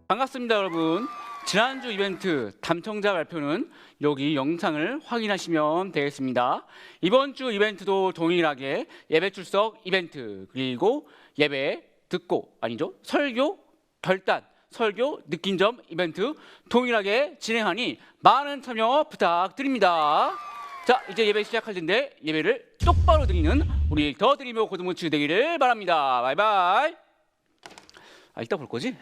반갑습니다, 여러분. 지난주 이벤트 담청자 발표는 여기 영상을 확인하시면 되겠습니다. 이번 주 이벤트도 동일하게 예배 출석 이벤트, 그리고 예배 듣고, 아니죠, 설교 결단, 설교 느낀 점 이벤트 동일하게 진행하니 많은 참여 부탁드립니다. 자, 이제 예배 시작할 텐데 예배를 똑바로 드리는 우리 더 드리며 고등부츠 되기를 바랍니다. 바이바이. 이따 볼 거지?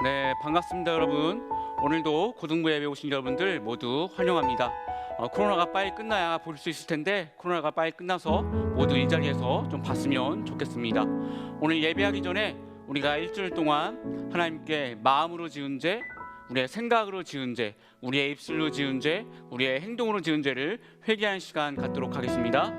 네, 반갑습니다, 여러분. 오늘도 고등부 예배 오신 여러분들 모두 환영합니다. 코로나가 빨리 끝나야 볼 수 있을 텐데 코로나가 빨리 끝나서 모두 이 자리에서 좀 봤으면 좋겠습니다. 오늘 예배하기 전에 우리가 일주일 동안 하나님께 마음으로 지은 죄, 우리의 생각으로 지은 죄, 우리의 입술로 지은 죄, 우리의 행동으로 지은 죄를 회개하는 시간 갖도록 하겠습니다.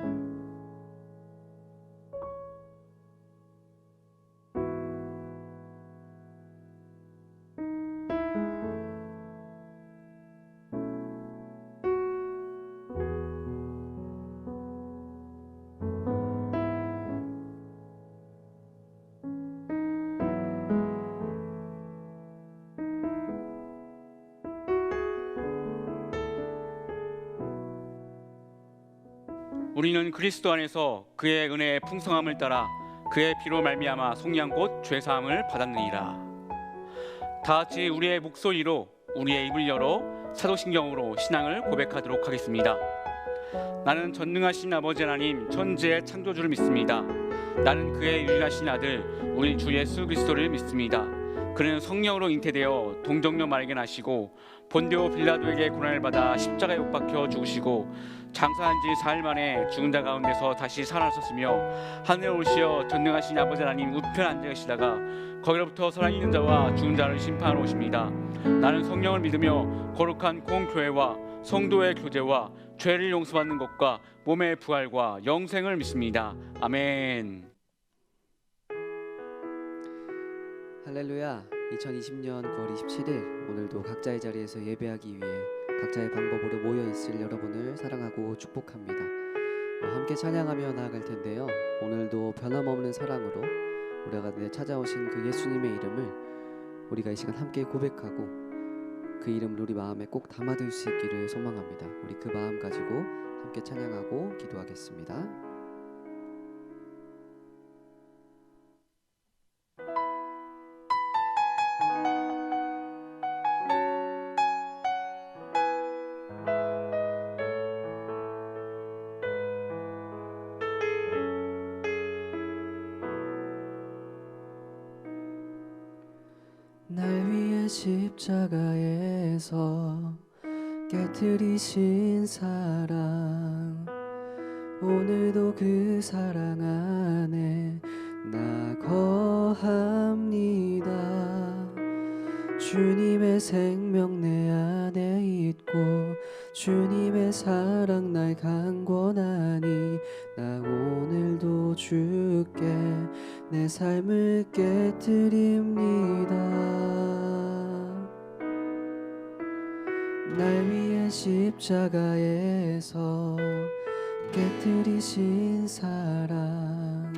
우리는 그리스도 안에서 그의 은혜의 풍성함을 따라 그의 피로 말미암아 속량곧 죄사함을 받았느니라. 다 같이 우리의 목소리로 우리의 입을 열어 사도신경으로 신앙을 고백하도록 하겠습니다. 나는 전능하신 아버지 하나님 천지의 창조주를 믿습니다. 나는 그의 유일하신 아들 우리 주 예수 그리스도를 믿습니다. 그는 성령으로 잉태되어 동정녀 마리게 나시고 본디오 빌라도에게 고난을 받아 십자가에 못 박혀 죽으시고 장사한 지 4일 만에 죽은 자 가운데서 다시 살아나셨으며 하늘에 오시어 전능하신 아버지 하나님 우편 앉아 계시다가 거기로부터 살아있는 자와 죽은 자를 심판하러 오십니다. 나는 성령을 믿으며 거룩한 공교회와 성도의 교제와 죄를 용서받는 것과 몸의 부활과 영생을 믿습니다. 아멘. 할렐루야. 2020년 9월 27일 오늘도 각자의 자리에서 예배하기 위해 각자의 방법으로 모여있을 여러분을 사랑하고 축복합니다. 함께 찬양하며 나아갈 텐데요, 오늘도 변함없는 사랑으로 우리 가운데 찾아오신 그 예수님의 이름을 우리가 이 시간 함께 고백하고 그 이름을 우리 마음에 꼭 담아둘 수 있기를 소망합니다. 우리 그 마음 가지고 함께 찬양하고 기도하겠습니다. 날 위해 십자가에서 깨뜨리신 사랑, 오늘도 그 사랑 안에 나 거합니다. 주님의 생명 내 안에 있고 주님의 사랑 날 강권하니 나 오늘도 주께 내 삶을 깨뜨립니다. 날 위해 십자가에서 깨뜨리신 사랑,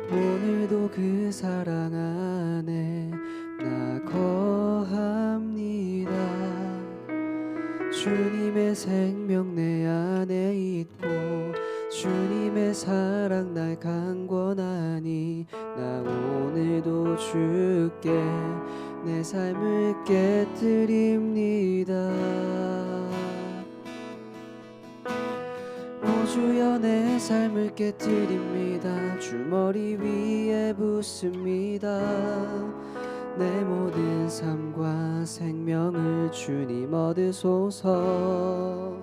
오늘도 그 사랑 안에 나 거합니다. 주님의 생명 내 안에 있고 주님의 사랑 날 강권하니 나 오늘도 주께 내 삶을 깨뜨립니다. 오 주여 내 삶을 깨뜨립니다. 주머리 위에 붓습니다. 내 모든 삶과 생명을 주님 얻으소서.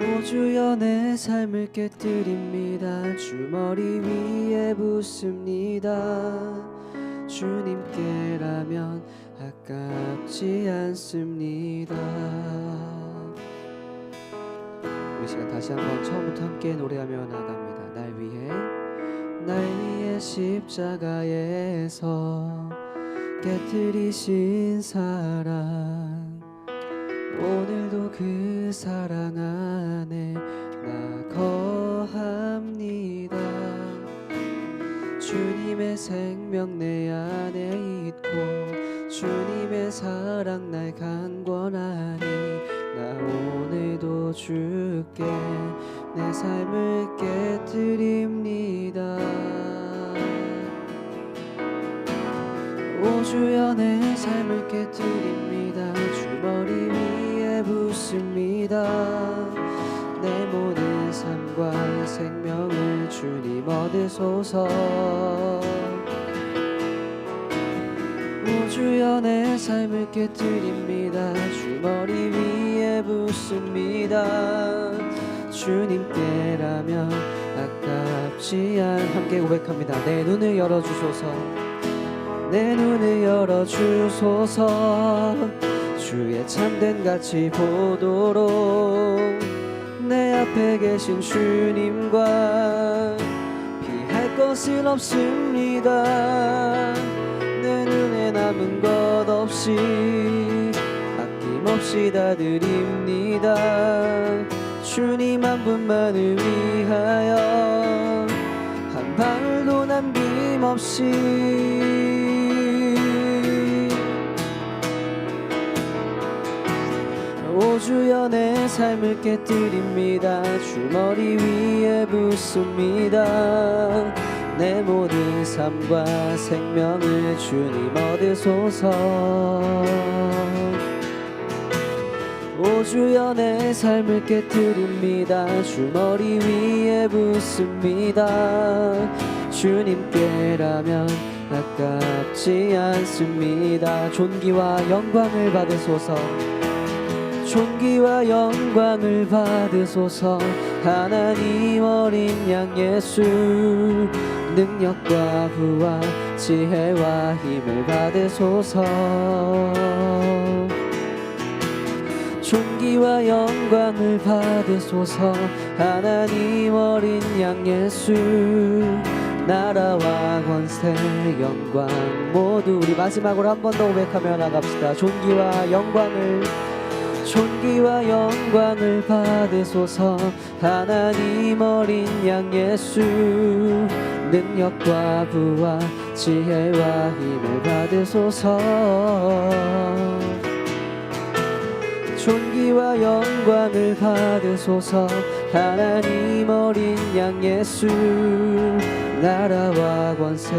오 주여 내 삶을 깨뜨립니다. 주머리 위에 붓습니다. 주님께라면 아깝지 않습니다. 우리 시간 다시 한번 처음부터 함께 노래하며 나갑니다. 날 위해 십자가에서 깨뜨리신 사랑, 오늘도 그 사랑 안에 나 거합니다. 주님의 생명 내 안에 있고 주님의 사랑 날 강권하니 나 오늘도 주께 내 삶을 깨뜨립니다. 오 주여 내 삶을 깨뜨립니다. 주머리 위에 붓습니다. 내 모든 삶과 생명을 주님 얻으소서. 오 주여 내 삶을 깨뜨립니다. 주머리 위에 붓습니다. 주님께라면 아깝지 않. 함께 고백합니다. 내 눈을 열어주소서. 내 눈을 열어주소서. 주의 참된 가치 보도록 내 앞에 계신 주님과 피할 것은 없습니다. 내 눈에 남은 것 없이 아낌없이 다 드립니다. 주님 한 분만을 위하여 한 방울도 남김없이. 오 주여 내 삶을 깨뜨립니다. 주머리 위에 붓습니다. 내 모든 삶과 생명을 주님 얻으소서. 오 주여 내 삶을 깨뜨립니다. 주머리 위에 붓습니다. 주님께라면 아깝지 않습니다. 존귀와 영광을 받으소서. 존귀와 영광을 받으소서. 하나님 어린 양 예수 능력과 부와 지혜와 힘을 받으소서. 존귀와 영광을 받으소서. 하나님 어린 양 예수 나라와 권세 영광 모두 우리 마지막으로 한 번 더 고백하며 나갑시다. 존귀와 영광을 받으소서. 하나님 어린 양 예수 능력과 부와 지혜와 힘을 받으소서. 존귀와 영광을 받으소서. 하나님 어린 양 예수 나라와 권세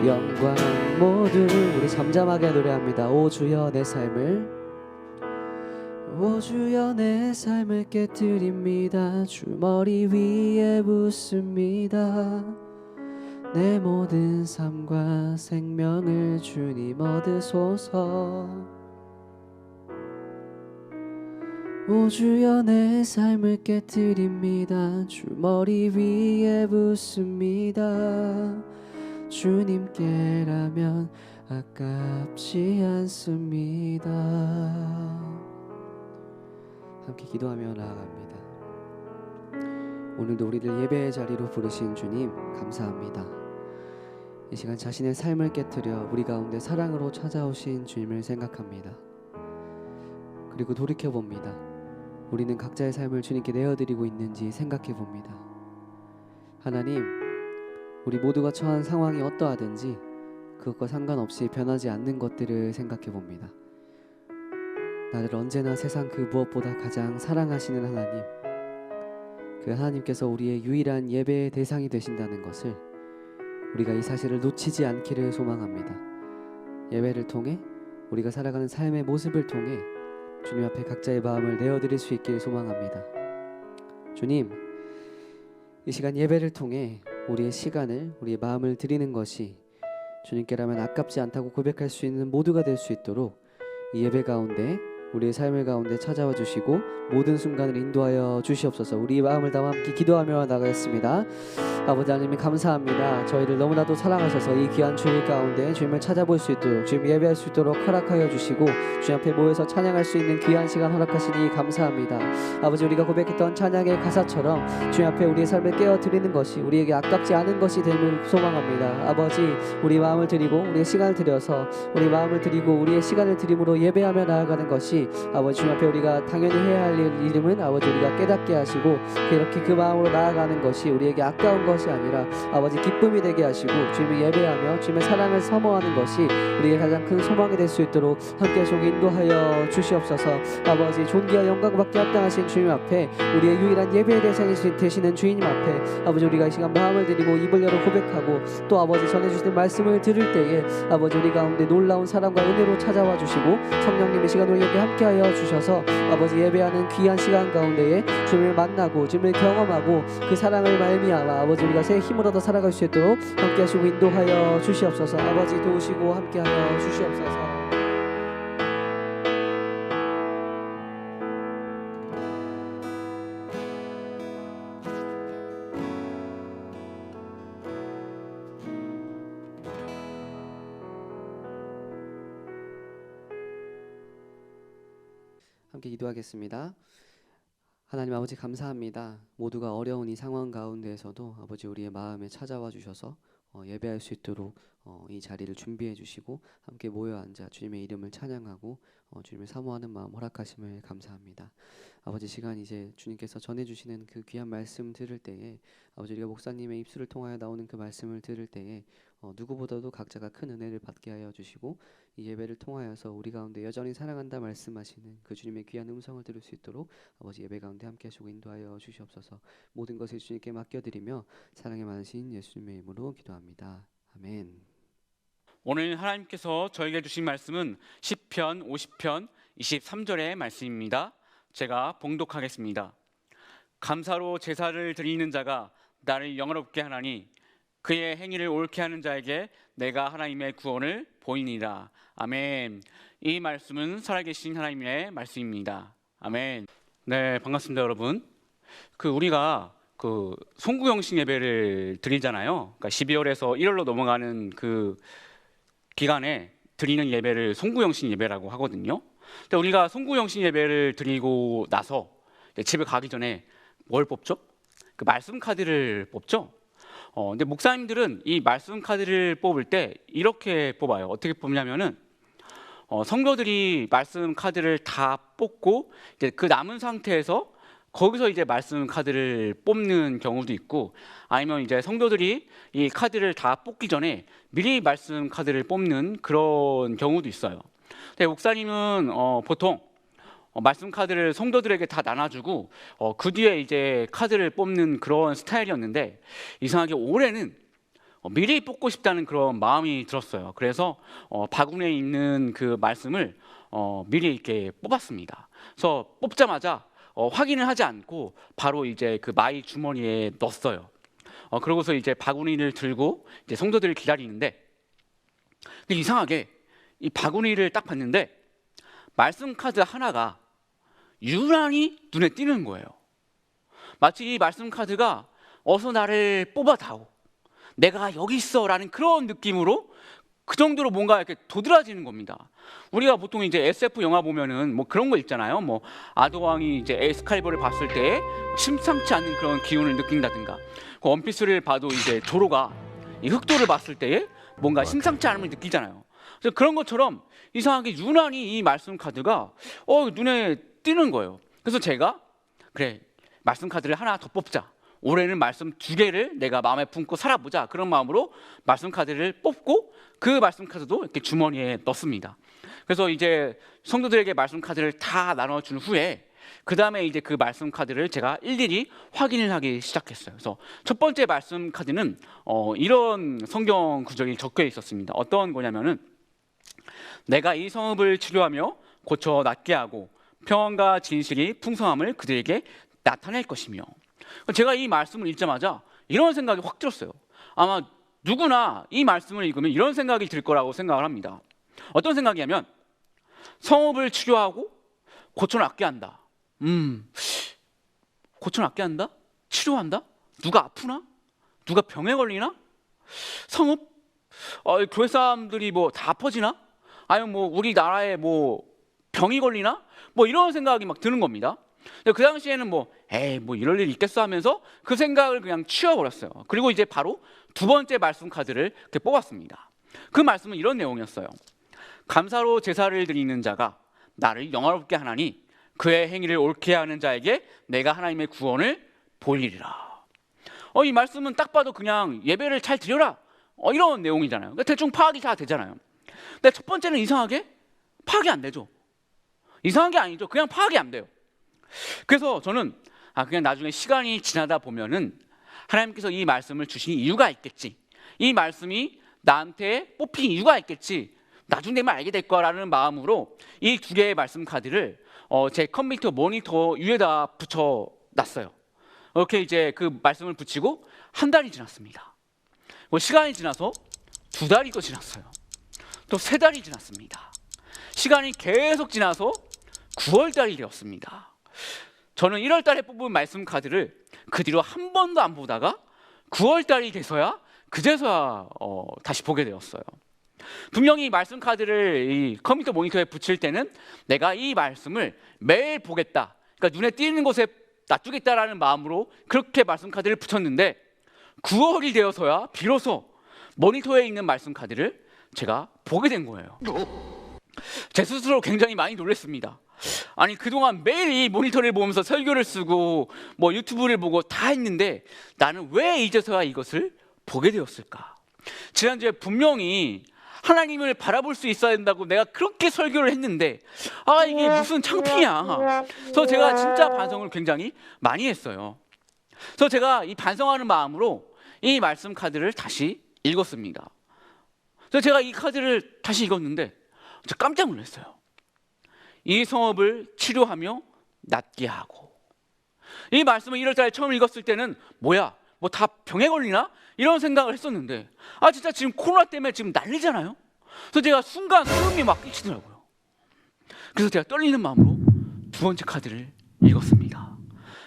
영광 모두 우리 잠잠하게 노래합니다. 오 주여 내 삶을 오 주여 내 삶을 깨뜨립니다. 주머리 위에 붓습니다. 내 모든 삶과 생명을 주님 얻으소서. 오 주여 내 삶을 깨뜨립니다. 주머리 위에 붓습니다. 주님께라면 아깝지 않습니다. 함께 기도하며 나아갑니다. 오늘도 우리를 예배의 자리로 부르신 주님 감사합니다. 이 시간 자신의 삶을 깨뜨려 우리 가운데 사랑으로 찾아오신 주님을 생각합니다. 그리고 돌이켜봅니다. 우리는 각자의 삶을 주님께 내어드리고 있는지 생각해봅니다. 하나님, 우리 모두가 처한 상황이 어떠하든지 그것과 상관없이 변하지 않는 것들을 생각해봅니다. 나를 언제나 세상 그 무엇보다 가장 사랑하시는 하나님, 그 하나님께서 우리의 유일한 예배의 대상이 되신다는 것을 우리가 이 사실을 놓치지 않기를 소망합니다. 예배를 통해 우리가 살아가는 삶의 모습을 통해 주님 앞에 각자의 마음을 내어드릴 수 있길 소망합니다. 주님, 이 시간 예배를 통해 우리의 시간을, 우리의 마음을 드리는 것이 주님께라면 아깝지 않다고 고백할 수 있는 모두가 될 수 있도록 이 예배 가운데, 우리의 삶을 가운데 찾아와 주시고 모든 순간을 인도하여 주시옵소서. 우리 마음을 담아 함께 기도하며 나가겠습니다. 아버지 하나님 감사합니다. 저희를 너무나도 사랑하셔서 이 귀한 주일 가운데 주님을 찾아볼 수 있도록, 주님 예배할 수 있도록 허락하여 주시고 주님 앞에 모여서 찬양할 수 있는 귀한 시간 허락하시니 감사합니다. 아버지, 우리가 고백했던 찬양의 가사처럼 주님 앞에 우리의 삶을 깨어드리는 것이 우리에게 아깝지 않은 것이 되길 소망합니다. 아버지, 우리 마음을 드리고 우리의 시간을 드려서 우리 마음을 드리고 우리의 시간을 드림으로 예배하며 나아가는 것이 아버지 주님 앞에 우리가 당연히 해야 할 일임은 아버지 우리가 깨닫게 하시고 그렇게 그 마음으로 나아가는 것이 우리에게 아까운 것이 아니라 아버지 기쁨이 되게 하시고 주님을 예배하며 주님의 사랑을 사모하는 것이 우리의 가장 큰 소망이 될 수 있도록 함께 하시고 인도하여 주시옵소서. 아버지, 존귀와 영광 받게 합당하신 주님 앞에 우리의 유일한 예배의 대상이 되시는 주님 앞에 아버지 우리가 이 시간 마음을 드리고 입을 열어 고백하고 또 아버지 전해주시는 말씀을 들을 때에 아버지 우리 가운데 놀라운 사랑과 은혜로 찾아와 주시고 성령님의 시간 우리에게 함께하여 주셔서 아버지 예배하는 귀한 시간 가운데에 주님을 만나고 주님을 경험하고 그 사랑을 말미암아 아버지 우리가 새 힘을 얻어 살아갈 수 있도록 함께하시고 인도하여 주시옵소서. 아버지 도우시고 함께하여 주시옵소서. 함께 기도하겠습니다. 하나님 아버지 감사합니다. 모두가 어려운 이 상황 가운데에서도 아버지 우리의 마음에 찾아와 주셔서 예배할 수 있도록 이 자리를 준비해 주시고 함께 모여 앉아 주님의 이름을 찬양하고 주님을 사모하는 마음 허락하심을 감사합니다. 아버지, 시간 이제 주님께서 전해주시는 그 귀한 말씀 들을 때에 아버지 우리가 목사님의 입술을 통하여 나오는 그 말씀을 들을 때에 누구보다도 각자가 큰 은혜를 받게 하여 주시고 이 예배를 통하여서 우리 가운데 여전히 사랑한다 말씀하시는 그 주님의 귀한 음성을 들을 수 있도록 아버지 예배 가운데 함께 하시고 인도하여 주시옵소서. 모든 것을 주님께 맡겨드리며 사랑이 많으신 예수님의 이름으로 기도합니다. 아멘. 오늘 하나님께서 저에게 주신 말씀은 시편 50편 23절의 말씀입니다. 제가 봉독하겠습니다. 감사로 제사를 드리는 자가 나를 영화롭게 하나니 그의 행위를 옳게 하는 자에게 내가 하나님의 구원을 보이니라. 아멘. 이 말씀은 살아계신 하나님의 말씀입니다. 아멘. 네, 반갑습니다, 여러분. 우리가 송구영신 예배를 드리잖아요. 그러니까 12월에서 1월로 넘어가는 그 기간에 드리는 예배를 송구영신 예배라고 하거든요. 근데 우리가 송구영신 예배를 드리고 나서 집에 가기 전에 뭘 뽑죠? 그 말씀 카드를 뽑죠. 근데 목사님들은 이 말씀 카드를 뽑을 때 이렇게 뽑아요. 어떻게 뽑냐면은 성도들이 말씀 카드를 다 뽑고 이제 그 남은 상태에서 거기서 이제 말씀 카드를 뽑는 경우도 있고, 아니면 이제 성도들이 이 카드를 다 뽑기 전에 미리 말씀 카드를 뽑는 그런 경우도 있어요. 근데 목사님은 보통 말씀 카드를 성도들에게 다 나눠주고 그 뒤에 이제 카드를 뽑는 그런 스타일이었는데, 이상하게 올해는 미리 뽑고 싶다는 그런 마음이 들었어요. 그래서 바구니에 있는 그 말씀을 미리 이렇게 뽑았습니다. 그래서 뽑자마자 확인을 하지 않고 바로 이제 그 마이 주머니에 넣었어요. 그러고서 이제 바구니를 들고 이제 성도들을 기다리는데, 근데 이상하게 이 바구니를 딱 봤는데 말씀 카드 하나가 유난히 눈에 띄는 거예요. 마치 이 말씀 카드가 어서 나를 뽑아다오, 내가 여기 있어라는 그런 느낌으로 그 정도로 뭔가 이렇게 도드라지는 겁니다. 우리가 보통 이제 SF 영화 보면은 뭐 그런 거 있잖아요. 뭐 아도왕이 이제 엑스칼리버를 봤을 때 심상치 않은 그런 기운을 느낀다든가, 그 원피스를 봐도 이제 조로가 이 흑도를 봤을 때에 뭔가 심상치 않음을 느끼잖아요. 그래서 그런 것처럼 이상하게 유난히 이 말씀 카드가 눈에 띄는 거예요. 그래서 제가 그래, 말씀 카드를 하나 더 뽑자, 올해는 말씀 2개를 내가 마음에 품고 살아보자, 그런 마음으로 말씀 카드를 뽑고 그 말씀 카드도 이렇게 주머니에 넣습니다. 그래서 이제 성도들에게 말씀 카드를 다 나눠준 후에 그 다음에 이제 그 말씀 카드를 제가 일일이 확인을 하기 시작했어요. 그래서 첫 번째 말씀 카드는 이런 성경 구절이 적혀 있었습니다. 어떤 거냐면은 내가 이 성읍을 치료하며 고쳐 낫게 하고 평안과 진실이 풍성함을 그들에게 나타낼 것이며. 제가 이 말씀을 읽자마자 이런 생각이 확 들었어요. 아마 누구나 이 말씀을 읽으면 이런 생각이 들 거라고 생각을 합니다. 어떤 생각이냐면 성읍을 치료하고 고쳐 낫게 한다. 고쳐 낫게 한다? 치료한다? 누가 아프나? 누가 병에 걸리나? 성읍? 교회 사람들이 뭐 다 아파지나? 아니면 뭐 우리나라에 뭐 병이 걸리나? 뭐 이런 생각이 막 드는 겁니다. 그 당시에는 뭐 이럴 일 있겠어 하면서 그 생각을 그냥 치워버렸어요. 그리고 이제 바로 두 번째 말씀 카드를 이렇게 뽑았습니다. 그 말씀은 이런 내용이었어요. 감사로 제사를 드리는 자가 나를 영화롭게 하나니 그의 행위를 옳게 하는 자에게 내가 하나님의 구원을 보이리라. 이 말씀은 딱 봐도 그냥 예배를 잘 드려라 이런 내용이잖아요. 그러니까 대충 파악이 다 되잖아요. 근데 첫 번째는 이상하게 파악이 안 되죠. 이상한 게 아니죠. 그냥 파악이 안 돼요. 그래서 저는 그냥 나중에 시간이 지나다 보면은 하나님께서 이 말씀을 주신 이유가 있겠지. 이 말씀이 나한테 뽑힌 이유가 있겠지. 나중 되면 알게 될 거라는 마음으로 이 두 개의 말씀 카드를 제 컴퓨터 모니터 위에다 붙여놨어요. 이렇게 이제 그 말씀을 붙이고 한 달이 지났습니다. 시간이 지나서 두 달이 또 지났어요. 또 세 달이 지났습니다. 시간이 계속 지나서 9월 달이 되었습니다. 저는 1월 달에 뽑은 말씀 카드를 그 뒤로 한 번도 안 보다가 9월 달이 돼서야 그제서야 다시 보게 되었어요. 분명히 말씀 카드를 이 컴퓨터 모니터에 붙일 때는 내가 이 말씀을 매일 보겠다, 그러니까 눈에 띄는 곳에 놔두겠다라는 마음으로 그렇게 말씀 카드를 붙였는데 9월이 되어서야 비로소 모니터에 있는 말씀 카드를 제가 보게 된 거예요. 제 스스로 굉장히 많이 놀랐습니다. 아니 그동안 매일 이 모니터를 보면서 설교를 쓰고 뭐 유튜브를 보고 다 했는데 나는 왜 이제서야 이것을 보게 되었을까? 지난주에 분명히 하나님을 바라볼 수 있어야 된다고 내가 그렇게 설교를 했는데 이게 무슨 창피냐. 그래서 제가 진짜 반성을 굉장히 많이 했어요. 그래서 제가 이 반성하는 마음으로 이 말씀 카드를 다시 읽었습니다. 그래서 제가 이 카드를 다시 읽었는데 저 깜짝 놀랐어요. 이 성읍을 치료하며 낫게 하고. 이 말씀을 1월 달에 처음 읽었을 때는 뭐야? 뭐 다 병에 걸리나? 이런 생각을 했었는데 진짜 지금 코로나 때문에 지금 난리잖아요. 그래서 제가 순간 소름이 막 끼치더라고요. 그래서 제가 떨리는 마음으로 두 번째 카드를 읽었습니다.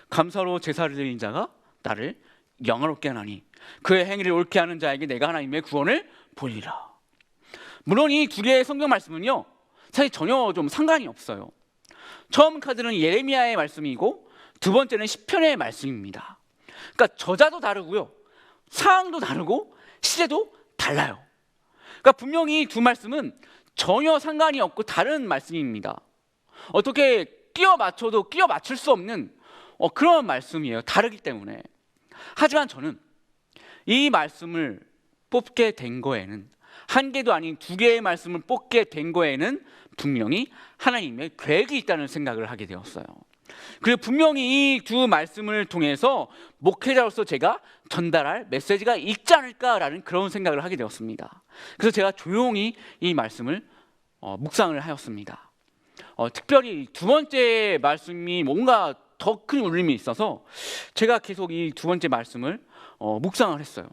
감사로 제사를 드린 자가 나를 영화롭게 하나니 그의 행위를 옳게 하는 자에게 내가 하나님의 구원을 보이리라. 물론 이 두 개의 성경 말씀은요 사실 전혀 좀 상관이 없어요. 처음 카드는 예레미야의 말씀이고 두 번째는 시편의 말씀입니다. 그러니까 저자도 다르고요, 상황도 다르고 시제도 달라요. 그러니까 분명히 두 말씀은 전혀 상관이 없고 다른 말씀입니다. 어떻게 끼워 맞춰도 끼워 맞출 수 없는 그런 말씀이에요. 다르기 때문에. 하지만 저는 이 말씀을 뽑게 된 거에는, 한 개도 아닌 두 개의 말씀을 뽑게 된 거에는 분명히 하나님의 계획이 있다는 생각을 하게 되었어요. 그리고 분명히 이 두 말씀을 통해서 목회자로서 제가 전달할 메시지가 있지 않을까라는 그런 생각을 하게 되었습니다. 그래서 제가 조용히 이 말씀을 묵상을 하였습니다. 특별히 두 번째 말씀이 뭔가 더 큰 울림이 있어서 제가 계속 이 두 번째 말씀을 묵상을 했어요.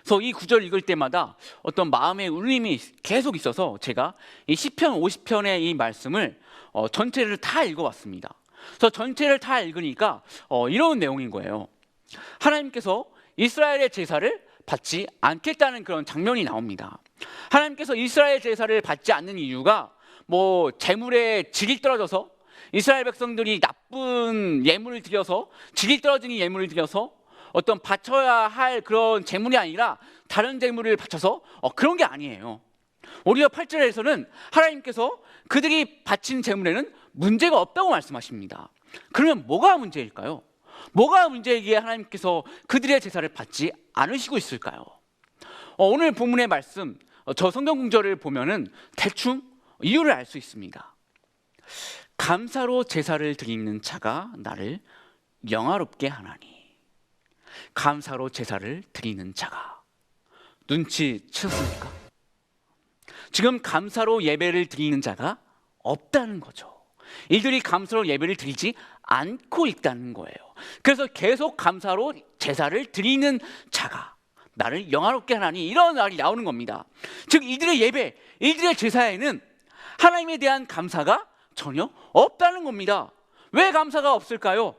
그래서 이 구절 읽을 때마다 어떤 마음의 울림이 계속 있어서 제가 이 시편 50편의 이 말씀을 전체를 다 읽어봤습니다. 그래서 전체를 다 읽으니까 이런 내용인 거예요. 하나님께서 이스라엘의 제사를 받지 않겠다는 그런 장면이 나옵니다. 하나님께서 이스라엘 제사를 받지 않는 이유가 뭐 재물의 질이 떨어져서, 이스라엘 백성들이 나쁜 예물을 드려서, 질이 떨어지는 예물을 드려서 어떤 바쳐야 할 그런 재물이 아니라 다른 재물을 바쳐서 그런 게 아니에요. 오히려 8절에서는 하나님께서 그들이 바친 재물에는 문제가 없다고 말씀하십니다. 그러면 뭐가 문제일까요? 뭐가 문제이기에 하나님께서 그들의 제사를 받지 않으시고 있을까요? 오늘 본문의 말씀, 저 성경 구절을 보면은 대충 이유를 알 수 있습니다. 감사로 제사를 드리는 자가 나를 영화롭게 하나니. 감사로 제사를 드리는 자가. 눈치채셨습니까? 지금 감사로 예배를 드리는 자가 없다는 거죠. 이들이 감사로 예배를 드리지 않고 있다는 거예요. 그래서 계속 감사로 제사를 드리는 자가 나를 영화롭게 하나니, 이런 말이 나오는 겁니다. 즉 이들의 예배, 이들의 제사에는 하나님에 대한 감사가 전혀 없다는 겁니다. 왜 감사가 없을까요?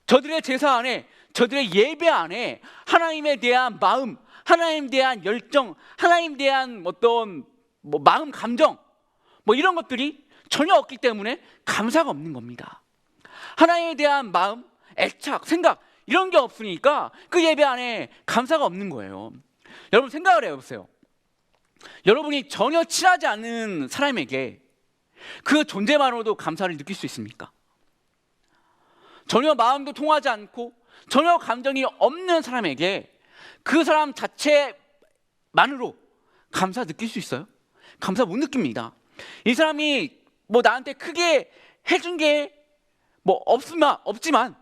저들의 제사 안에, 저들의 예배 안에 하나님에 대한 마음, 하나님에 대한 열정, 하나님에 대한 어떤 마음, 감정 이런 것들이 전혀 없기 때문에 감사가 없는 겁니다. 하나님에 대한 마음, 애착, 생각 이런 게 없으니까 그 예배 안에 감사가 없는 거예요. 여러분 생각을 해보세요. 여러분이 전혀 친하지 않는 사람에게 그 존재만으로도 감사를 느낄 수 있습니까? 전혀 마음도 통하지 않고 전혀 감정이 없는 사람에게 그 사람 자체만으로 감사 느낄 수 있어요? 감사 못 느낍니다. 이 사람이 나한테 크게 해준 게 없지만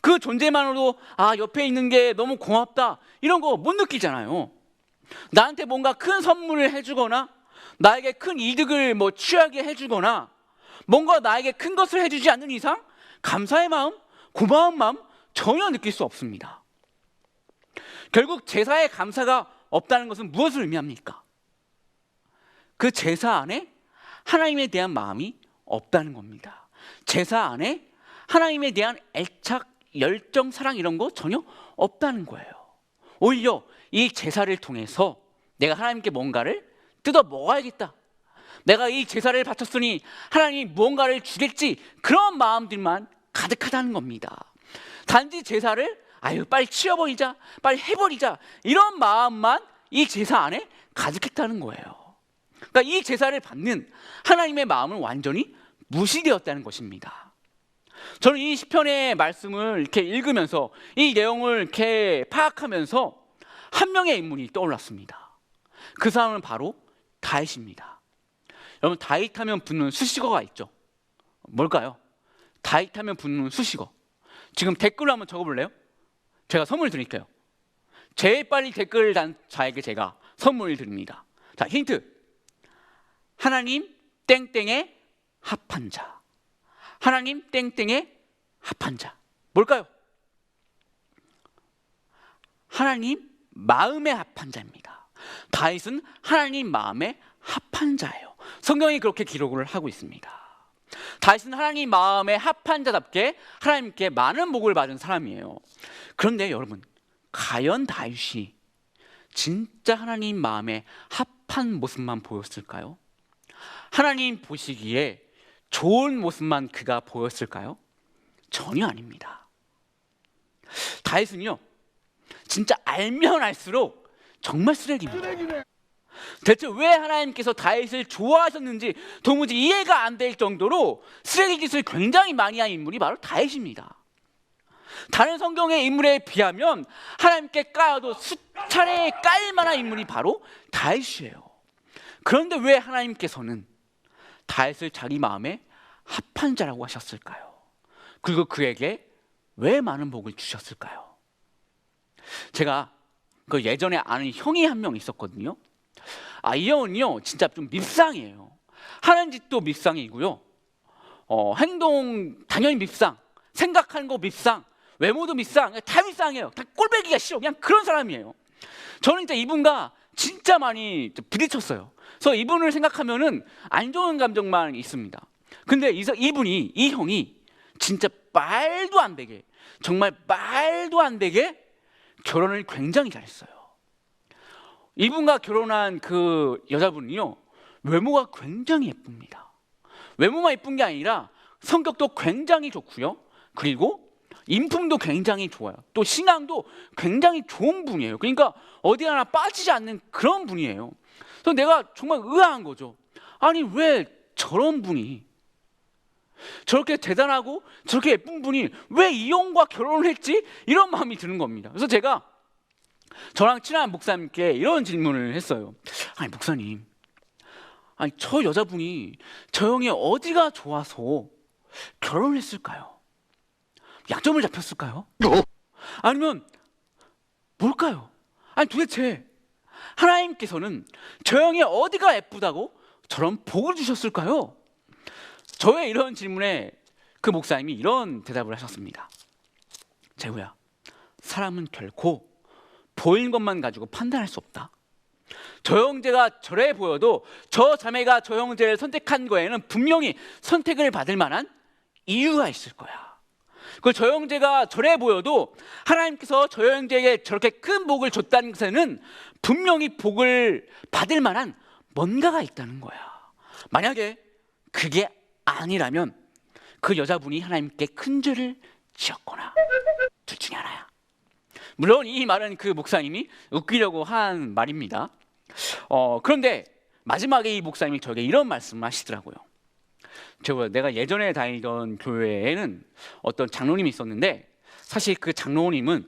그 존재만으로도 옆에 있는 게 너무 고맙다 이런 거 못 느끼잖아요. 나한테 뭔가 큰 선물을 해주거나 나에게 큰 이득을 취하게 해주거나 뭔가 나에게 큰 것을 해주지 않는 이상 감사의 마음, 고마운 마음 전혀 느낄 수 없습니다. 결국 제사에 감사가 없다는 것은 무엇을 의미합니까? 그 제사 안에 하나님에 대한 마음이 없다는 겁니다. 제사 안에 하나님에 대한 애착, 열정, 사랑 이런 거 전혀 없다는 거예요. 오히려 이 제사를 통해서 내가 하나님께 뭔가를 뜯어 먹어야겠다, 내가 이 제사를 바쳤으니 하나님이 무언가를 주겠지, 그런 마음들만 가득하다는 겁니다. 단지 제사를 빨리 치워버리자, 빨리 해버리자 이런 마음만 이 제사 안에 가득했다는 거예요. 그러니까 이 제사를 받는 하나님의 마음은 완전히 무시되었다는 것입니다. 저는 이 시편의 말씀을 이렇게 읽으면서 이 내용을 이렇게 파악하면서 한 명의 인물이 떠올랐습니다. 그 사람은 바로 다윗입니다. 여러분 다윗하면 붙는 수식어가 있죠. 뭘까요? 다윗하면 붙는 수식어. 지금 댓글로 한번 적어볼래요? 제가 선물 드릴게요. 제일 빨리 댓글 단 자에게 제가 선물을 드립니다. 자, 힌트. 하나님 땡땡의 합한 자. 하나님 땡땡의 합한 자. 뭘까요? 하나님 마음의 합한 자입니다. 다윗은 하나님 마음의 합한 자예요. 성경이 그렇게 기록을 하고 있습니다. 다윗은 하나님 마음의 합한 자답게 하나님께 많은 복을 받은 사람이에요. 그런데 여러분, 과연 다윗이 진짜 하나님 마음의 합한 모습만 보였을까요? 하나님 보시기에 좋은 모습만 그가 보였을까요? 전혀 아닙니다. 다윗은요, 진짜 알면 알수록 정말 쓰레기입니다. 대체 왜 하나님께서 다윗을 좋아하셨는지 도무지 이해가 안 될 정도로 쓰레기 짓을 굉장히 많이 한 인물이 바로 다윗입니다. 다른 성경의 인물에 비하면 하나님께 까여도 수차례 깔 만한 인물이 바로 다윗이에요. 그런데 왜 하나님께서는 다윗을 자기 마음에 합한 자라고 하셨을까요? 그리고 그에게 왜 많은 복을 주셨을까요? 제가 그 예전에 아는 형이 한 명 있었거든요. 이 형은요 진짜 좀 밉상이에요. 하는 짓도 밉상이고요, 행동 당연히 밉상, 생각하는 거 밉상, 외모도 밉상, 다 밉상이에요. 다 꼴배기가 싫어, 그냥 그런 사람이에요. 저는 진짜 이분과 진짜 많이 부딪혔어요. 그래서 이분을 생각하면은 안 좋은 감정만 있습니다. 근데 이 형이 진짜 말도 안 되게, 정말 말도 안 되게 결혼을 굉장히 잘했어요. 이분과 결혼한 그 여자분은요, 외모가 굉장히 예쁩니다. 외모만 예쁜 게 아니라 성격도 굉장히 좋고요, 그리고 인품도 굉장히 좋아요. 또 신앙도 굉장히 좋은 분이에요. 그러니까 어디 하나 빠지지 않는 그런 분이에요. 그래서 내가 정말 의아한 거죠. 아니 왜 저런 분이, 저렇게 대단하고 저렇게 예쁜 분이 왜 이 형과 결혼을 했지? 이런 마음이 드는 겁니다. 그래서 제가 저랑 친한 목사님께 이런 질문을 했어요. 아니 목사님, 아니 저 여자분이 저 형의 어디가 좋아서 결혼을 했을까요? 약점을 잡혔을까요? 아니면 뭘까요? 아니 도대체 하나님께서는 저 형의 어디가 예쁘다고 저런 복을 주셨을까요? 저의 이런 질문에 그 목사님이 이런 대답을 하셨습니다. 재우야, 사람은 결코 보이는 것만 가지고 판단할 수 없다. 저 형제가 저래 보여도 저 자매가 저 형제를 선택한 거에는 분명히 선택을 받을 만한 이유가 있을 거야. 그 저 형제가 저래 보여도 하나님께서 저 형제에게 저렇게 큰 복을 줬다는 것에는 분명히 복을 받을 만한 뭔가가 있다는 거야. 만약에 그게 아니라면 그 여자분이 하나님께 큰 죄를 지었거나 둘 중에 하나야. 물론 이 말은 그 목사님이 웃기려고 한 말입니다. 그런데 마지막에 이 목사님이 저에게 이런 말씀을 하시더라고요. 내가 예전에 다니던 교회에는 어떤 장로님이 있었는데 사실 그 장로님은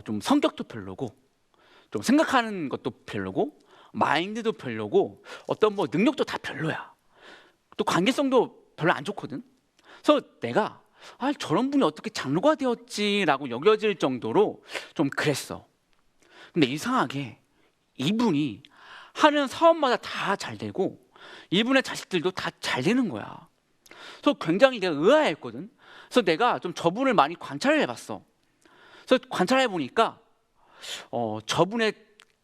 좀 성격도 별로고 좀 생각하는 것도 별로고 마인드도 별로고 어떤 뭐 능력도 다 별로야. 또 관계성도 별로 안 좋거든. 그래서 내가 저런 분이 어떻게 장로가 되었지라고 여겨질 정도로 좀 그랬어. 근데 이상하게 이분이 하는 사업마다 다 잘 되고 이분의 자식들도 다 잘 되는 거야. 그래서 굉장히 내가 의아했거든. 그래서 내가 좀 저분을 많이 관찰을 해봤어. 그래서 관찰해 보니까 저분의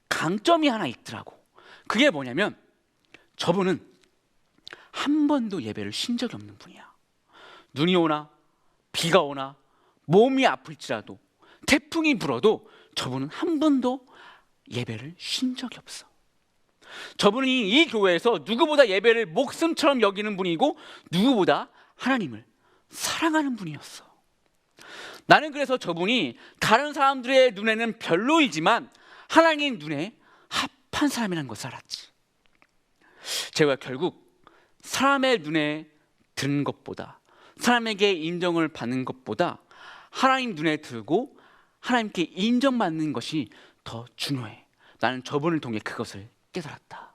강점이 하나 있더라고. 그게 뭐냐면 저분은 한 번도 예배를 쉰 적이 없는 분이야. 눈이 오나 비가 오나 몸이 아플지라도 태풍이 불어도 저분은 한 번도 예배를 쉰 적이 없어. 저분이 이 교회에서 누구보다 예배를 목숨처럼 여기는 분이고 누구보다 하나님을 사랑하는 분이었어. 나는 그래서 저분이 다른 사람들의 눈에는 별로이지만 하나님 눈에 합한 사람이라는 것을 알았지. 제가 결국 사람의 눈에 드는 것보다 사람에게 인정을 받는 것보다 하나님 눈에 들고 하나님께 인정받는 것이 더 중요해. 나는 저분을 통해 그것을 깨달았다.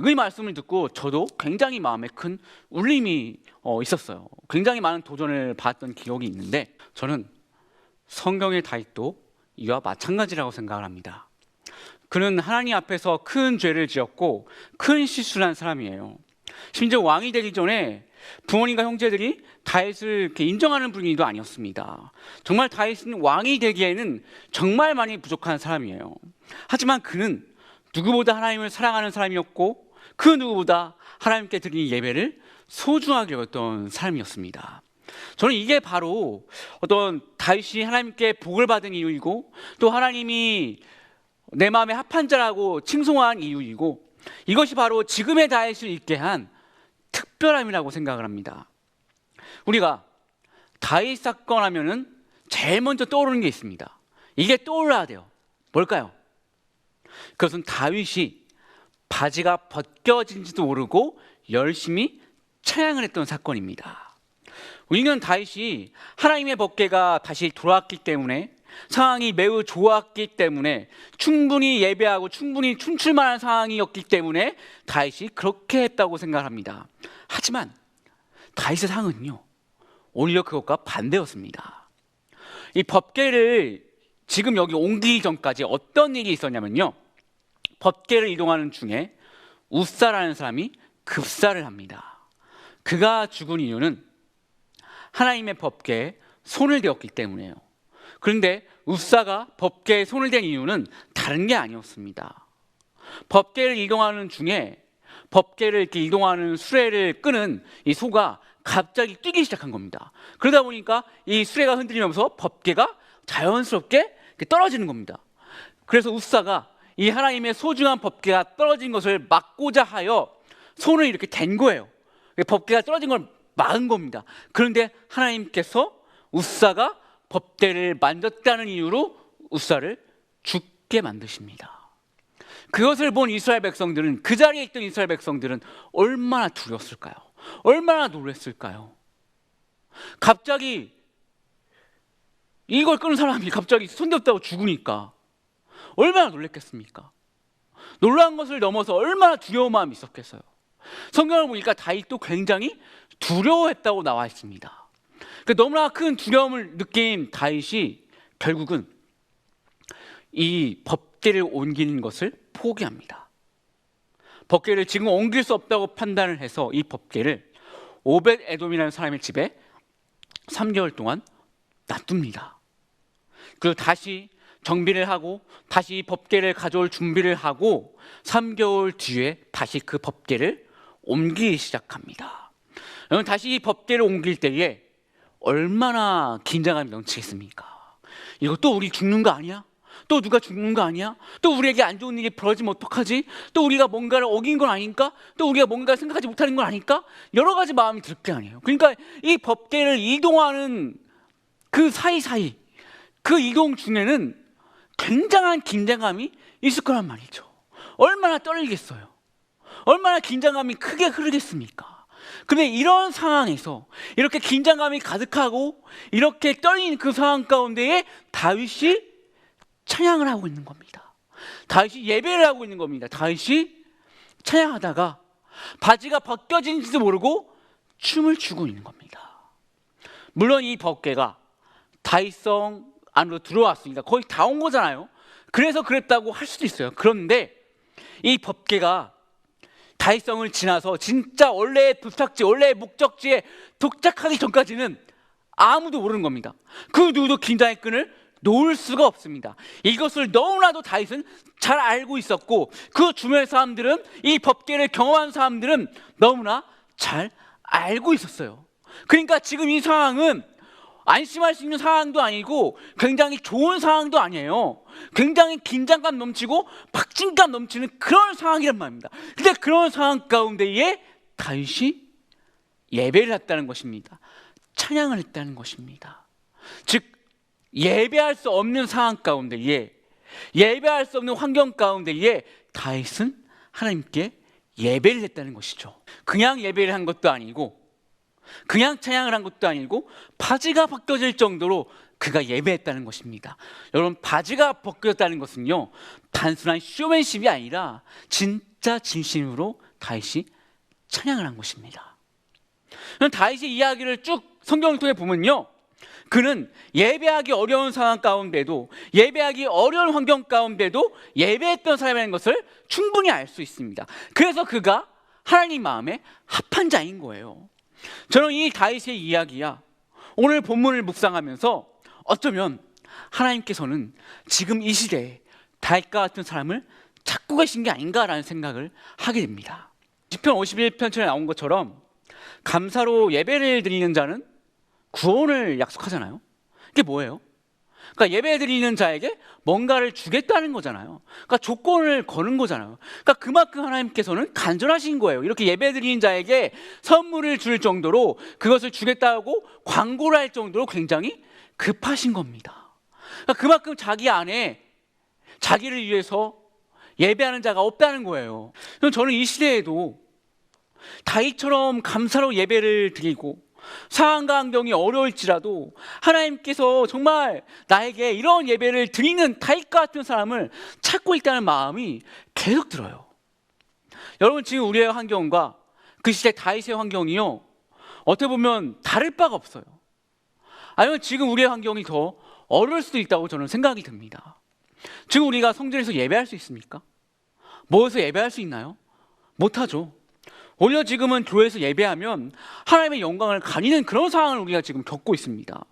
이 말씀을 듣고 저도 굉장히 마음에 큰 울림이 있었어요. 굉장히 많은 도전을 받았던 기억이 있는데 저는 성경의 다윗도 이와 마찬가지라고 생각을 합니다. 그는 하나님 앞에서 큰 죄를 지었고 큰 실수를 한 사람이에요. 심지어 왕이 되기 전에 부모님과 형제들이 다윗을 이렇게 인정하는 분위기도 아니었습니다. 정말 다윗은 왕이 되기에는 정말 많이 부족한 사람이에요. 하지만 그는 누구보다 하나님을 사랑하는 사람이었고 그 누구보다 하나님께 드리는 예배를 소중하게 여겼던 사람이었습니다. 저는 이게 바로 어떤 다윗이 하나님께 복을 받은 이유이고 또 하나님이 내 마음에 합한 자라고 칭송한 이유이고 이것이 바로 지금의 다윗을 있게 한 특별함이라고 생각을 합니다. 우리가 다윗 사건 하면은 제일 먼저 떠오르는 게 있습니다. 이게 떠올라야 돼요. 뭘까요? 그것은 다윗이 바지가 벗겨진지도 모르고 열심히 찬양을 했던 사건입니다. 우리는 다윗이 하나님의 법궤가 다시 돌아왔기 때문에 상황이 매우 좋았기 때문에 충분히 예배하고 충분히 춤출 만한 상황이었기 때문에 다윗이 그렇게 했다고 생각합니다. 하지만 다윗의 상은요 오히려 그것과 반대였습니다. 이 법궤를 지금 여기 옮기기 전까지 어떤 일이 있었냐면요, 법궤를 이동하는 중에 웃사라는 사람이 급사를 합니다. 그가 죽은 이유는 하나님의 법궤에 손을 대었기 때문이에요. 그런데 웃사가 법궤에 손을 댄 이유는 다른 게 아니었습니다. 법궤를 이동하는 중에 법궤를 이렇게 이동하는 수레를 끄는 이 소가 갑자기 뛰기 시작한 겁니다. 그러다 보니까 이 수레가 흔들리면서 법궤가 자연스럽게 이렇게 떨어지는 겁니다. 그래서 웃사가 이 하나님의 소중한 법궤가 떨어진 것을 막고자 하여 손을 이렇게 댄 거예요. 법궤가 떨어진 걸 막은 겁니다. 그런데 하나님께서 웃사가 법궤를 만졌다는 이유로 웃사를 죽게 만드십니다. 그것을 본 이스라엘 백성들은, 그 자리에 있던 이스라엘 백성들은 얼마나 두려웠을까요? 얼마나 놀랐을까요? 갑자기 이걸 끄는 사람이 갑자기 손대었다고 죽으니까 얼마나 놀랐겠습니까? 놀라운 것을 넘어서 얼마나 두려운 마음이 있었겠어요. 성경을 보니까 다윗도 굉장히 두려워했다고 나와 있습니다. 너무나 큰 두려움을 느낀 다윗이 결국은 이 법궤를 옮기는 것을 포기합니다. 법궤를 지금 옮길 수 없다고 판단을 해서 이 법궤를 오벳 에돔이라는 사람의 집에 3개월 동안 놔둡니다. 그리고 다시 정비를 하고 다시 이 법궤를 가져올 준비를 하고 3개월 뒤에 다시 그 법궤를 옮기기 시작합니다. 여러분, 다시 이 법궤를 옮길 때에 얼마나 긴장감이 넘치겠습니까? 이거 또 우리 죽는 거 아니야? 또 누가 죽는 거 아니야? 또 우리에게 안 좋은 일이 벌어지면 어떡하지? 또 우리가 뭔가를 어긴 건 아닐까? 또 우리가 뭔가를 생각하지 못하는 건 아닐까? 여러 가지 마음이 들 게 아니에요. 그러니까 이 법궤를 이동하는 그 사이사이, 그 이동 중에는 굉장한 긴장감이 있을 거란 말이죠. 얼마나 떨리겠어요? 얼마나 긴장감이 크게 흐르겠습니까? 근데 이런 상황에서 이렇게 긴장감이 가득하고 이렇게 떨리는 그 상황 가운데에 다윗이 찬양을 하고 있는 겁니다. 다윗이 예배를 하고 있는 겁니다. 다윗이 찬양하다가 바지가 벗겨진지도 모르고 춤을 추고 있는 겁니다. 물론 이 법궤가 다윗성 안으로 들어왔으니까 거의 다 온 거잖아요. 그래서 그랬다고 할 수도 있어요. 그런데 이 법궤가 다윗성을 지나서 진짜 원래의 도착지, 원래의 목적지에 도착하기 전까지는 아무도 모르는 겁니다. 그 누구도 긴장의 끈을 놓을 수가 없습니다. 이것을 너무나도 다윗은 잘 알고 있었고 그 주변 사람들은, 이 법궤를 경험한 사람들은 너무나 잘 알고 있었어요. 그러니까 지금 이 상황은 안심할 수 있는 상황도 아니고 굉장히 좋은 상황도 아니에요. 굉장히 긴장감 넘치고 박진감 넘치는 그런 상황이란 말입니다. 근데 그런 상황 가운데에 다윗이 예배를 했다는 것입니다. 찬양을 했다는 것입니다. 즉 예배할 수 없는 상황 가운데에, 예배할 수 없는 환경 가운데에 다윗은 하나님께 예배를 했다는 것이죠. 그냥 예배를 한 것도 아니고 그냥 찬양을 한 것도 아니고 바지가 벗겨질 정도로 그가 예배했다는 것입니다. 여러분, 바지가 벗겨졌다는 것은요, 단순한 쇼맨십이 아니라 진짜 진심으로 다윗이 찬양을 한 것입니다. 다윗의 이야기를 쭉 성경을 통해 보면요, 그는 예배하기 어려운 상황 가운데도, 예배하기 어려운 환경 가운데도 예배했던 사람이라는 것을 충분히 알 수 있습니다. 그래서 그가 하나님 마음에 합한 자인 거예요. 저는 이 다윗의 이야기야, 오늘 본문을 묵상하면서 어쩌면 하나님께서는 지금 이 시대에 다윗과 같은 사람을 찾고 계신 게 아닌가라는 생각을 하게 됩니다. 시편 51편처럼 나온 것처럼 감사로 예배를 드리는 자는 구원을 약속하잖아요. 이게 뭐예요? 그러니까 예배 드리는 자에게 뭔가를 주겠다는 거잖아요. 그러니까 조건을 거는 거잖아요. 그러니까 그만큼 하나님께서는 간절하신 거예요. 이렇게 예배 드리는 자에게 선물을 줄 정도로, 그것을 주겠다고 광고를 할 정도로 굉장히 급하신 겁니다. 그러니까 그만큼 자기 안에 자기를 위해서 예배하는 자가 없다는 거예요. 저는 이 시대에도 다윗처럼 감사로 예배를 드리고 상황과 환경이 어려울지라도 하나님께서 정말 나에게 이런 예배를 드리는 다윗과 같은 사람을 찾고 있다는 마음이 계속 들어요. 여러분, 지금 우리의 환경과 그 시대 다윗의 환경이요, 어떻게 보면 다를 바가 없어요. 아니면 지금 우리의 환경이 더 어려울 수도 있다고 저는 생각이 듭니다. 지금 우리가 성전에서 예배할 수 있습니까? 뭐에서 예배할 수 있나요? 못하죠. 오히려 지금은 교회에서 예배하면 하나님의 영광을 가리는 그런 상황을 우리가 지금 겪고 있습니다.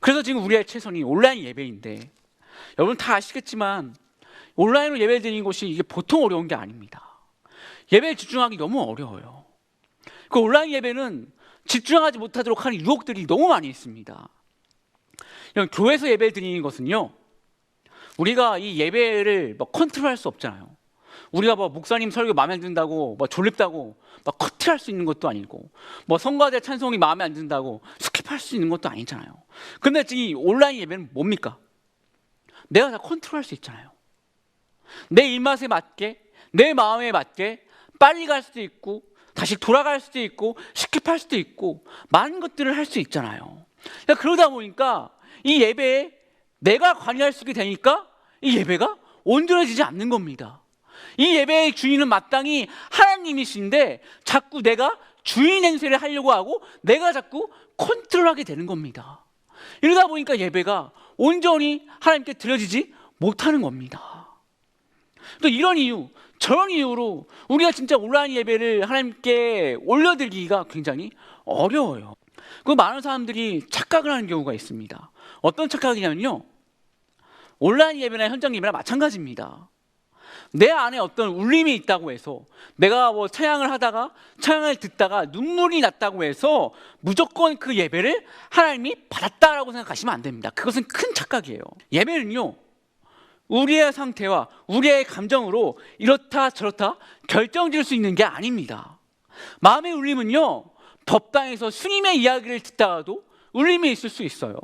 그래서 지금 우리의 최선이 온라인 예배인데, 여러분 다 아시겠지만 온라인으로 예배 드리는 것이 이게 보통 어려운 게 아닙니다. 예배에 집중하기 너무 어려워요. 그 온라인 예배는 집중하지 못하도록 하는 유혹들이 너무 많이 있습니다. 교회에서 예배 드리는 것은요, 우리가 이 예배를 컨트롤할 수 없잖아요. 우리가 목사님 설교 마음에 안 든다고 졸립다고 커트할 수 있는 것도 아니고, 성가대 찬송이 마음에 안 든다고 스킵할 수 있는 것도 아니잖아요. 근데 지금 이 온라인 예배는 뭡니까? 내가 다 컨트롤할 수 있잖아요. 내 입맛에 맞게, 내 마음에 맞게 빨리 갈 수도 있고 다시 돌아갈 수도 있고 스킵할 수도 있고 많은 것들을 할 수 있잖아요. 그러다 보니까 이 예배에 내가 관여할 수 있게 되니까 이 예배가 온전해지지 않는 겁니다. 이 예배의 주인은 마땅히 하나님이신데 자꾸 내가 주인 행세를 하려고 하고 내가 자꾸 컨트롤하게 되는 겁니다. 이러다 보니까 예배가 온전히 하나님께 드려지지 못하는 겁니다. 또 이런 이유, 저런 이유로 우리가 진짜 온라인 예배를 하나님께 올려드리기가 굉장히 어려워요. 그 많은 사람들이 착각을 하는 경우가 있습니다. 어떤 착각이냐면요, 온라인 예배나 현장 예배나 마찬가지입니다. 내 안에 어떤 울림이 있다고 해서 내가 뭐 찬양을 하다가 찬양을 듣다가 눈물이 났다고 해서 무조건 그 예배를 하나님이 받았다라고 생각하시면 안 됩니다. 그것은 큰 착각이에요. 예배는요, 우리의 상태와 우리의 감정으로 이렇다 저렇다 결정질 수 있는 게 아닙니다. 마음의 울림은요, 법당에서 스님의 이야기를 듣다가도 울림이 있을 수 있어요.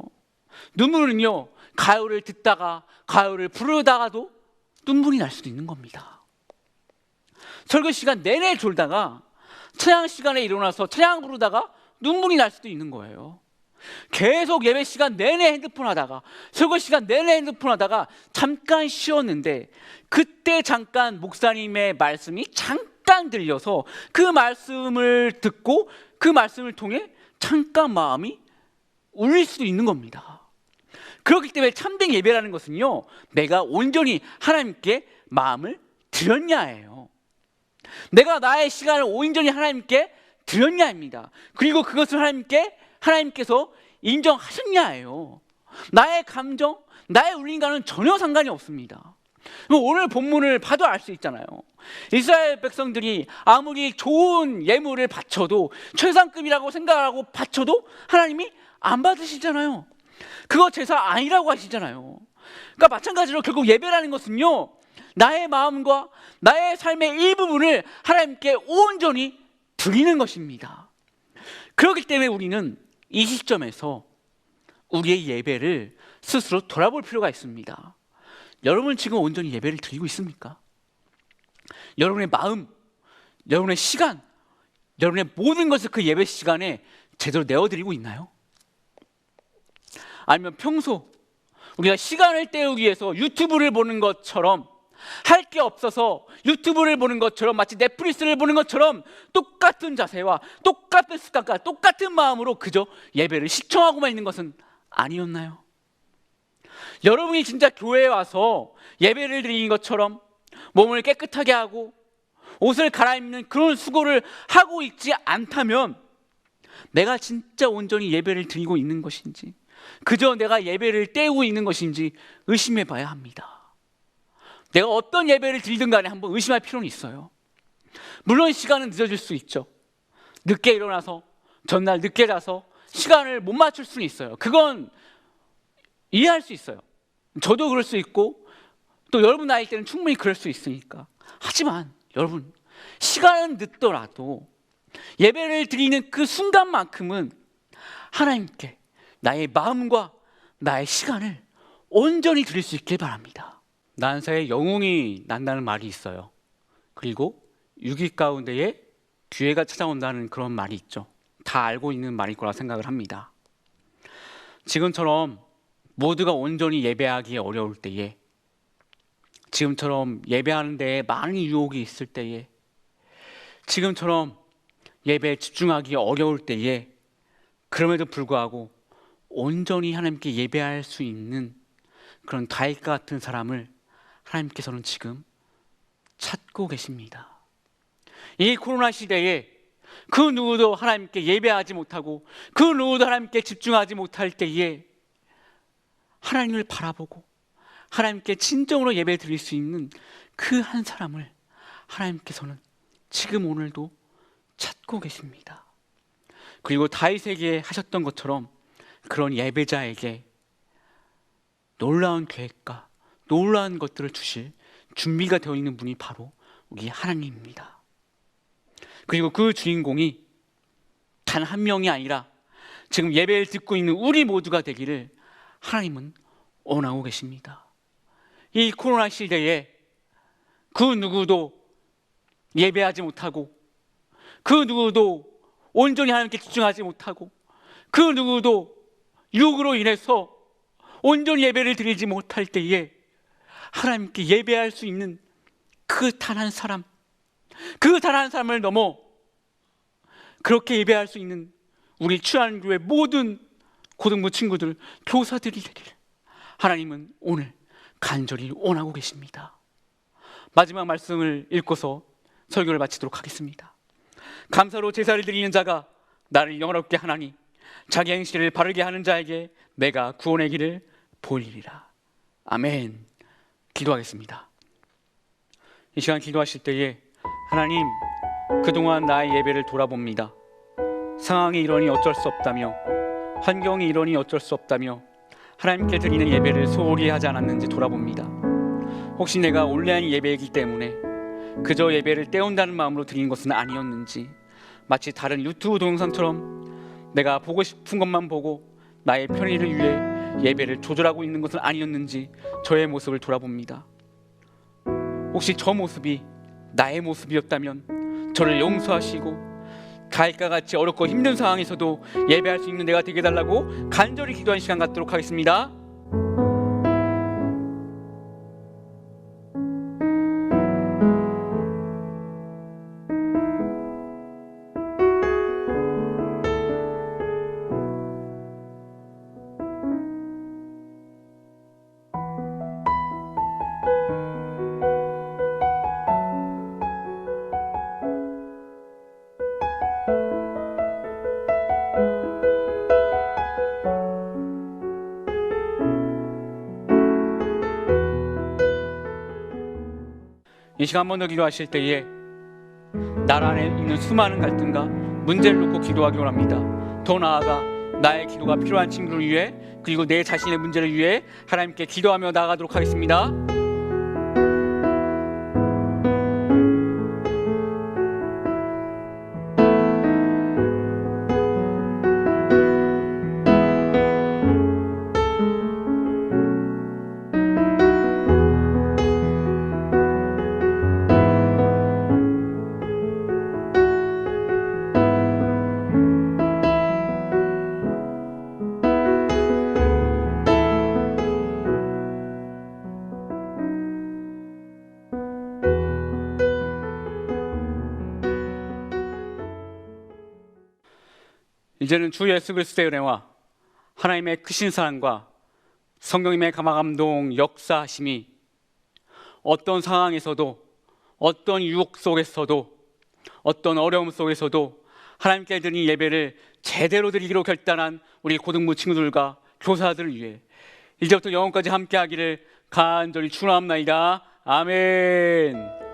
눈물은요, 가요를 듣다가 가요를 부르다가도 눈물이 날 수도 있는 겁니다. 설교 시간 내내 졸다가 찬양 시간에 일어나서 찬양 부르다가 눈물이 날 수도 있는 거예요. 계속 예배 시간 내내 핸드폰 하다가 설교 시간 내내 핸드폰 하다가 잠깐 쉬었는데 그때 잠깐 목사님의 말씀이 잠깐 들려서 그 말씀을 듣고 그 말씀을 통해 잠깐 마음이 울릴 수도 있는 겁니다. 그렇기 때문에 참된 예배라는 것은요, 내가 온전히 하나님께 마음을 드렸냐예요. 내가 나의 시간을 온전히 하나님께 드렸냐입니다. 그리고 그것을 하나님께서 인정하셨냐예요. 나의 감정, 나의 울림과는 전혀 상관이 없습니다. 오늘 본문을 봐도 알 수 있잖아요. 이스라엘 백성들이 아무리 좋은 예물을 바쳐도, 최상급이라고 생각하고 바쳐도 하나님이 안 받으시잖아요. 그거 제사 아니라고 하시잖아요. 그러니까 마찬가지로 결국 예배라는 것은요, 나의 마음과 나의 삶의 일부분을 하나님께 온전히 드리는 것입니다. 그렇기 때문에 우리는 이 시점에서 우리의 예배를 스스로 돌아볼 필요가 있습니다. 여러분 지금 온전히 예배를 드리고 있습니까? 여러분의 마음, 여러분의 시간, 여러분의 모든 것을 그 예배 시간에 제대로 내어드리고 있나요? 아니면 평소 우리가 시간을 때우기 위해서 유튜브를 보는 것처럼, 할 게 없어서 유튜브를 보는 것처럼, 마치 넷플릭스를 보는 것처럼 똑같은 자세와 똑같은 습관과 똑같은 마음으로 그저 예배를 시청하고만 있는 것은 아니었나요? 여러분이 진짜 교회에 와서 예배를 드리는 것처럼 몸을 깨끗하게 하고 옷을 갈아입는 그런 수고를 하고 있지 않다면 내가 진짜 온전히 예배를 드리고 있는 것인지, 그저 내가 예배를 때우고 있는 것인지 의심해 봐야 합니다. 내가 어떤 예배를 드리든 간에 한번 의심할 필요는 있어요. 물론 시간은 늦어질 수 있죠. 늦게 일어나서 전날 늦게 자서 시간을 못 맞출 수는 있어요. 그건 이해할 수 있어요. 저도 그럴 수 있고 또 여러분 나이 때는 충분히 그럴 수 있으니까. 하지만 여러분, 시간은 늦더라도 예배를 드리는 그 순간만큼은 하나님께 나의 마음과 나의 시간을 온전히 드릴 수 있길 바랍니다. 난사에 영웅이 난다는 말이 있어요. 그리고 6일 가운데에 기회가 찾아온다는 그런 말이 있죠. 다 알고 있는 말일 거라 생각을 합니다. 지금처럼 모두가 온전히 예배하기 어려울 때에, 지금처럼 예배하는 데에 많은 유혹이 있을 때에, 지금처럼 예배에 집중하기 어려울 때에, 그럼에도 불구하고 온전히 하나님께 예배할 수 있는 그런 다윗과 같은 사람을 하나님께서는 지금 찾고 계십니다. 이 코로나 시대에 그 누구도 하나님께 예배하지 못하고 그 누구도 하나님께 집중하지 못할 때에 하나님을 바라보고 하나님께 진정으로 예배 드릴 수 있는 그 한 사람을 하나님께서는 지금 오늘도 찾고 계십니다. 그리고 다윗에게 하셨던 것처럼 그런 예배자에게 놀라운 계획과 놀라운 것들을 주실 준비가 되어 있는 분이 바로 우리 하나님입니다. 그리고 그 주인공이 단 한 명이 아니라 지금 예배를 듣고 있는 우리 모두가 되기를 하나님은 원하고 계십니다. 이 코로나 시대에 그 누구도 예배하지 못하고, 그 누구도 온전히 하나님께 집중하지 못하고, 그 누구도 유혹으로 인해서 온전히 예배를 드리지 못할 때에 하나님께 예배할 수 있는 그 단 한 사람, 그 단 한 사람을 넘어 그렇게 예배할 수 있는 우리 추한교회 모든 고등부 친구들, 교사들이 되기를 하나님은 오늘 간절히 원하고 계십니다. 마지막 말씀을 읽고서 설교를 마치도록 하겠습니다. 감사로 제사를 드리는 자가 나를 영화롭게 하나니 자기 행실을 바르게 하는 자에게 내가 구원의 길을 보이리라. 아멘. 기도하겠습니다. 이 시간 기도하실 때에 하나님, 그동안 나의 예배를 돌아봅니다. 상황이 이러니 어쩔 수 없다며, 환경이 이러니 어쩔 수 없다며 하나님께 드리는 예배를 소홀히 하지 않았는지 돌아봅니다. 혹시 내가 온라인 예배이기 때문에 그저 예배를 때운다는 마음으로 드리는 것은 아니었는지, 마치 다른 유튜브 동영상처럼 내가 보고 싶은 것만 보고 나의 편의를 위해 예배를 조절하고 있는 것은 아니었는지 저의 모습을 돌아봅니다. 혹시 저 모습이 나의 모습이었다면 저를 용서하시고 가일과 같이 어렵고 힘든 상황에서도 예배할 수 있는 내가 되게 해달라고 간절히 기도하는 시간 갖도록 하겠습니다. 이 시간 한 번 더 기도하실 때에 나라 안에 있는 수많은 갈등과 문제를 놓고 기도하기 원합니다. 더 나아가 나의 기도가 필요한 친구를 위해, 그리고 내 자신의 문제를 위해 하나님께 기도하며 나아가도록 하겠습니다. 이제는 주 예수 그리스도의 은혜와 하나님의 크신 사랑과 성령님의 감화감동 역사하심이 어떤 상황에서도, 어떤 유혹 속에서도, 어떤 어려움 속에서도 하나님께 드린 예배를 제대로 드리기로 결단한 우리 고등부 친구들과 교사들을 위해 이제부터 영원까지 함께하기를 간절히 축원합니다. 아멘.